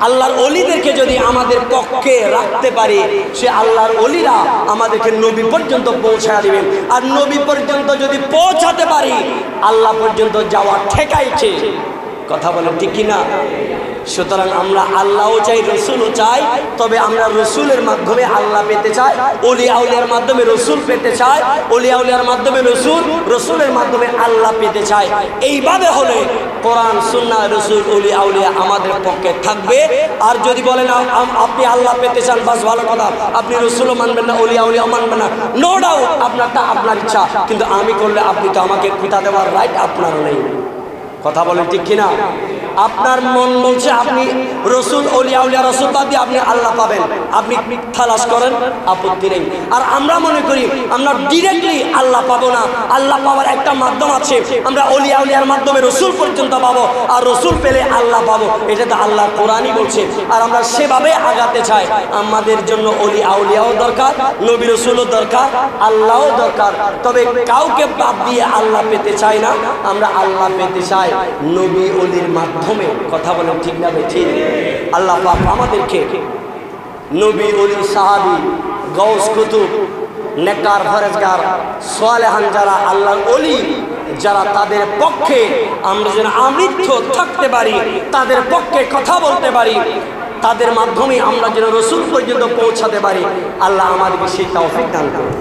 আল্লাহর ওলিদেরকে যদি আমাদের পক্ষে রাখতে পারি, সে আল্লাহর ওলিরা আমাদেরকে নবী পর্যন্ত পৌঁছায় দিবেন। আর নবী পর্যন্ত যদি পৌঁছাতে পারি, আল্লাহ পর্যন্ত যাওয়া ঠেকাইছে। কথা বলেন ঠিক কিনা? সুতরাং আমরা আল্লাহও চাই, রসুলও চাই, তবে আমরা রসুলের মাধ্যমে আল্লাহ পেতে চাই, ওলি আউলিয়ার মাধ্যমে রসুল পেতে চাই, ওলি আউলিয়ার মাধ্যমে রসুল, রসুলের মাধ্যমে আল্লাহ পেতে চাই। এইভাবে হলে কোরআন সুন্নাহ রসুল ওলি আউলিয়া আমাদের পক্ষে থাকবে। আর যদি বলেন আপনি আল্লাহ পেতে চান, বাস ভালো কথা, আপনি রসুলও মানবেন না, ওলি আউলিয়াও মানবেন না, নো ডাউট, আপনারটা আপনার ইচ্ছা, কিন্তু আমি করলে আপনি তো আমাকে পিতা দেওয়ার রাইট আপনারও নেই। কথা বলেন ঠিক কিনা? আপনার মন বলছে আপনি রসুল, ওলিয়া উলিয়া, রসুল বাদ দিয়ে আপনি আল্লাহ পাবেন, আপনি তালাশ করেন, আপত্তি নেই। আর আমরা মনে করি আমরা ডিরেক্টলি আল্লাহ পাবো না, আল্লাহ পাওয়ার একটা মাধ্যম আছে, আমরা ওলিয়া উলিয়ার মাধ্যমে রসুল পর্যন্ত পাবো, আর রসুল পেলে আল্লাহ পাবো। এটা তো আল্লাহ কোরআনই বলছে। আর আমরা সেভাবে আগাতে চাই। আমাদের জন্য ওলি আউলিয়াও দরকার, নবী রসুলও দরকার, আল্লাহও দরকার। তবে কাউকে বাদ দিয়ে আল্লাহ পেতে চাই না, আমরা আল্লাহ পেতে চাই নবী ওলির মাধ্যমে। কথা বলেন ঠিক না ঠিক? আল্লাহ পাক আমাদেরকে নবী ওলি, সাহাবী, গাউস, কুতুব, নেককার, ফরেজগার, সালেহান যারা আল্লাহর ওলি, যারা তাদের পক্ষে আমরা যেন আমৃত্য থাকতে পারি, তাদের পক্ষে কথা বলতে পারি, তাদের মাধ্যমে আমরা যেন রসুল পর্যন্ত পৌঁছাতে পারি। আল্লাহ আমাদেরকে সেই তৌফিক দান করুন।